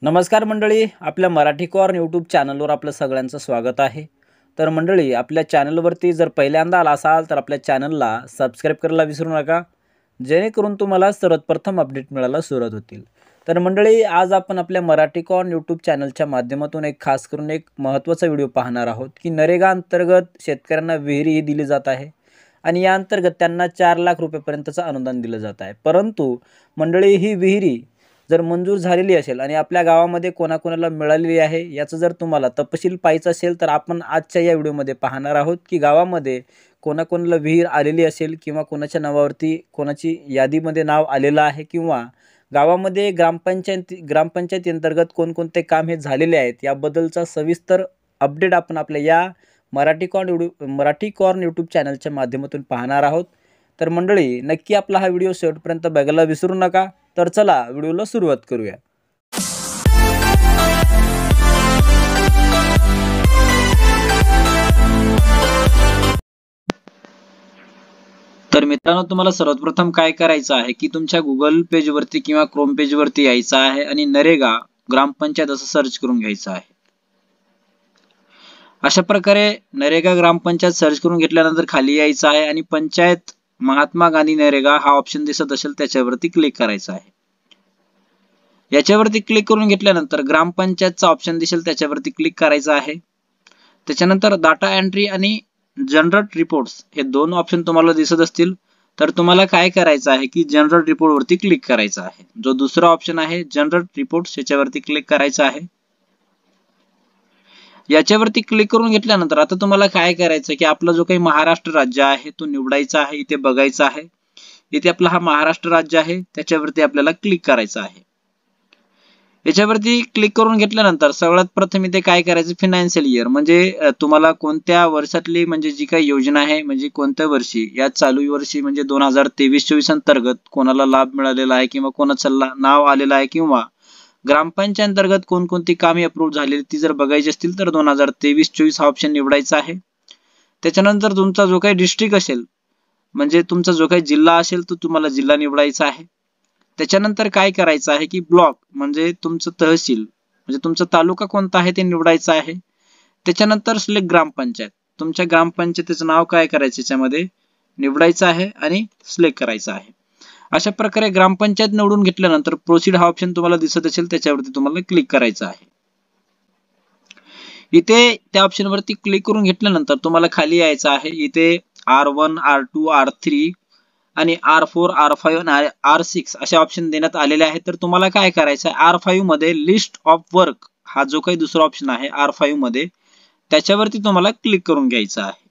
नमस्कार मंडळी, आपल्या मराठी कॉर्न यूट्यूब चॅनलवर आपलं सगळ्यांचं स्वागत आहे। तर मंडळी, आपल्या चॅनलवरती जर पहिल्यांदा आला असाल तर आपल्या चॅनलला सबस्क्राईब करायला विसरू नका, जेणेकरून तुम्हाला सर्वप्रथम अपडेट मिळायला सुरुवात होतील। तर मंडळी, आज आपण आपल्या मराठी कॉर्न यूट्यूब चॅनलच्या माध्यमातून एक खास करून एक महत्त्वाचा व्हिडिओ पाहणार आहोत की नरेगा अंतर्गत शेतकऱ्यांना विहिरी दिली जात आहे आणि या अंतर्गत त्यांना 4 लाख रुपयांपर्यंतचं अनुदान दिलं जात आहे। परंतु मंडळी, ही विहिरी जर मंजूर झालेली असेल आणि आपल्या गावामध्ये कोणाकोणाला मिळालेली आहे याचं जर तुम्हाला तपशील पाहायचा असेल तर आपण आजच्या या व्हिडिओमध्ये पाहणार आहोत की गावामध्ये कोणाकोणाला विहीर आलेली असेल किंवा कोणाच्या नावावरती कोणाची यादीमध्ये नाव आलेलं आहे किंवा गावामध्ये ग्रामपंचायती अंतर्गत कोणकोणते काम हे झालेले आहेत याबद्दलचा सविस्तर अपडेट आपण आपल्या या मराठी कॉर्न यूट्यूब चॅनलच्या माध्यमातून पाहणार आहोत। तर मंडळी, नक्की आपला हा व्हिडिओ शेवटपर्यंत बघायला विसरू नका। तर चला व्हिडिओला सुरुवात करूया। तर मित्रांनो, तुम्हाला सर्वप्रथम काय करायचं आहे की तुमच्या गुगल पेजवरती किंवा क्रोम पेजवरती यायचं आहे आणि नरेगा ग्रामपंचायत असं सर्च करून घ्यायचं आहे। अशा प्रकारे नरेगा ग्रामपंचायत सर्च करून घेतल्यानंतर खाली यायचं आहे आणि पंचायत महात्मा गांधी नरेगा हा ऑप्शन दिसत असेल त्याच्यावरती क्लिक करायचं आहे। याच्यावरती क्लिक करून घेतल्यानंतर ग्रामपंचायतचा ऑप्शन दिसेल त्याच्यावरती क्लिक करायचं आहे। त्याच्यानंतर डाटा एंट्री आणि जनरेट रिपोर्ट्स हे दोन ऑप्शन तुम्हाला दिसत असतील तर तुम्हाला काय करायचं आहे की जनरेट रिपोर्ट वरती क्लिक करायचं आहे। जो दुसरा ऑप्शन आहे जनरेट रिपोर्ट्स याच्यावरती क्लिक करायचं आहे। याच्यावरती क्लिक करून घेतल्यानंतर आता तुम्हाला काय करायचं की आपला जो काही महाराष्ट्र राज्य आहे तो निवडायचा आहे, इथे बघायचा आहे। इथे आपला हा महाराष्ट्र राज्य आहे त्याच्यावरती आपल्याला क्लिक करायचं आहे। याच्यावरती क्लिक करून घेतल्यानंतर सगळ्यात प्रथम इथे काय करायचं, फायनान्शियल इयर म्हणजे तुम्हाला कोणत्या वर्षातली म्हणजे जी काही योजना आहे म्हणजे कोणत्या वर्षी या चालू वर्षी म्हणजे 2023-24 अंतर्गत कोणाला लाभ मिळालेला आहे किंवा कोणाचं नाव आलेलं आहे किंवा ग्रामपंचायत अंतर्गत कोणकोणती कामे अप्रूव्ह झालेली ती जर बघायची असतील तर 2023-24 हा ऑप्शन निवडायचा आहे। त्याच्यानंतर तुमचा जो काही डिस्ट्रिक्ट असेल म्हणजे तुमचा जो काही जिल्हा असेल तो तुम्हाला जिल्हा निवडायचा आहे। त्याच्यानंतर काय करायचं आहे की ब्लॉक म्हणजे तुमचं तहसील म्हणजे तुमचा तालुका कोणता आहे ते निवडायचं आहे। त्याच्यानंतर सिलेक्ट ग्रामपंचायत, तुमच्या ग्रामपंचायतीचं नाव काय करायचं याच्यामध्ये निवडायचं आहे आणि सिलेक्ट करायचं आहे। अशा प्रकारे ग्रामपंचायत निवडून घेतल्यानंतर प्रोसीड हा ऑप्शन तुम्हाला दिसत असेल त्याच्यावरती तुम्हाला क्लिक करायचं आहे। इथे त्या ऑप्शन वरती क्लिक करून घेतल्यानंतर तुम्हाला खाली यायचं आहे। इथे R1, R2, R3 आणि R4, R5 आणि R6 असे ऑप्शन देण्यात आलेले आहेत। तर तुम्हाला काय करायचं आहे, R5 मध्ये लिस्ट ऑफ वर्क हा जो काही दुसरा ऑप्शन आहे R5 मध्ये त्याच्यावरती तुम्हाला क्लिक करून घ्यायचं आहे।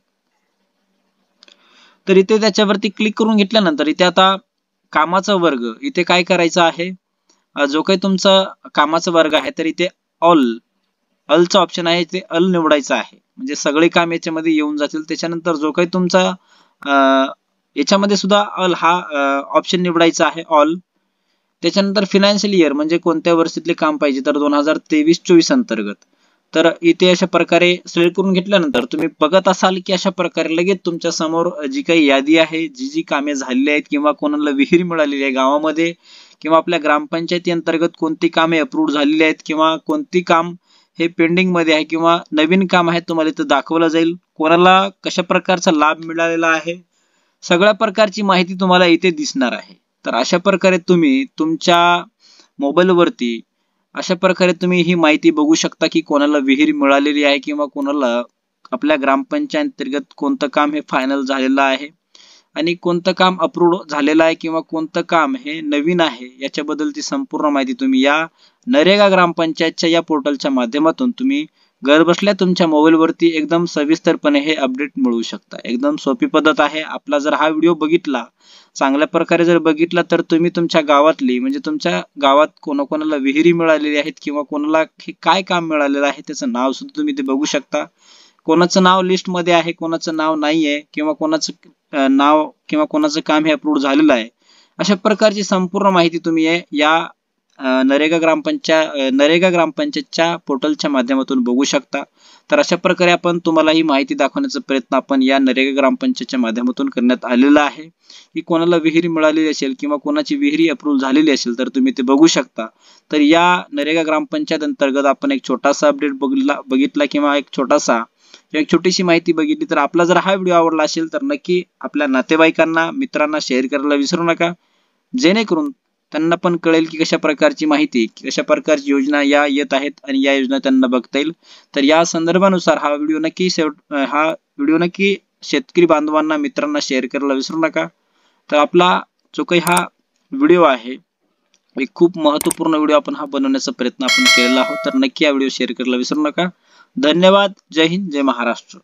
तर इथे त्याच्यावरती क्लिक करून घेतल्यानंतर इथे आता कामाचा वर्ग इथे काय करायचं आहे, जो काही तुमचा कामाचा वर्ग आहे तर इथे ऑलचा ऑप्शन आहे, इथे ऑल निवडायचं आहे म्हणजे सगळे काम याच्यामध्ये येऊन जातील। त्याच्यानंतर जो काही तुमचा याच्यामध्ये सुद्धा ऑल हा ऑप्शन निवडायचा आहे ऑल। त्याच्यानंतर फायनान्शियल इयर म्हणजे कोणत्या वर्षातले काम पाहिजे तर 2023-24 अंतर्गत। तर इथे अशा प्रकारे सिलेक्ट करून घेतल्यानंतर तुम्ही बघत असाल की अशा प्रकारे लगेच तुमच्या समोर जी काही यादी आहे जी कामे झालेली आहेत किंवा कोणाला विहीर मिळालेली आहे गावामध्ये किंवा आपल्या ग्रामपंचायती अंतर्गत कोणती कामे अप्रूव्ह झालेली आहेत किंवा कोणती काम हे पेंडिंग मध्ये आहे किंवा नवीन काम आहे तुम्हाला इथं दाखवलं जाईल, कोणाला कशा प्रकारचा लाभ मिळालेला आहे सगळ्या प्रकारची माहिती तुम्हाला इथे दिसणार आहे। तर अशा प्रकारे तुम्ही तुमच्या मोबाईल वरती अशा प्रकारे तुम्ही ही माहिती बघू शकता की कोणाला विहीर मिळालेली आहे किंवा कोणाला आपल्या ग्रामपंचायत अंतर्गत कोणतं काम हे फायनल झालेलं आहे आणि कोणतं काम अप्रूव्ह झालेलं आहे किंवा कोणतं काम हे नवीन आहे याच्याबद्दलची संपूर्ण माहिती तुम्ही या नरेगा ग्रामपंचायतच्या या पोर्टलच्या माध्यमातून तुम्ही घर बसल्या तुमच्या मोबाईल वरती एकदम सविस्तरपणे हे अपडेट मिळवू शकता। एकदम सोपी पद्धत आहे। आपला जर हा व्हिडिओ बघितला चांगल्या प्रकारे जर बघितला तर तुम्ही तुमच्या गावातली म्हणजे तुमच्या गावात कोणाकोणाला विहिरी मिळालेली आहेत किंवा कोणाला काय काम मिळालेलं आहे त्याचं नाव सुद्धा तुम्ही ते बघू शकता। कोणाचं नाव लिस्ट मध्ये आहे, कोणाचं नाव नाहीये किंवा कोणाचं नाव किंवा कोणाचं काम हे अप्रूव्ह झालेलं आहे, अशा प्रकारची संपूर्ण माहिती तुम्ही या नरेगा ग्रामपंचायतच्या पोर्टलच्या माध्यमातून बघू शकता. तर अशा प्रकारे आपण तुम्हाला ही माहिती दाखवण्याचा प्रयत्न आपण या नरेगा ग्रामपंचायतच्या माध्यमातून करण्यात आलेला आहे, की कोणाला विहीर मिळालेली असेल किंवा कोणाची विहिरी अप्रूव्ह झालेली असेल तर तुम्ही ते बघू शकता. तर या नरेगा ग्रामपंचायत अंतर्गत आपण एक छोटासा अपडेट बघितला किंवा एक छोटीशी माहिती बघितली. तर आपला जर हा व्हिडिओ आवडला असेल तर नक्की आपल्या नातेवाईकांना, मित्रांना शेअर करायला विसरू नका, जेणेकरून त्यांना पण कळेल की कशा प्रकारची माहिती, कशा प्रकारची योजना या येत आहेत आणि या योजना त्यांना बघता येईल. तर या संदर्भानुसार हा व्हिडिओ नक्की शेतकरी बांधवांना, मित्रांना शेअर करायला विसरू नका. तर आपला जो काही हा व्हिडिओ आहे, एक खूप महत्त्वपूर्ण व्हिडिओ आपण हा बनवण्याचा प्रयत्न आपण केलेला आहोत. तर नक्की हा व्हिडिओ शेअर करायला विसरू नका. धन्यवाद. जय हिंद, जय महाराष्ट्र.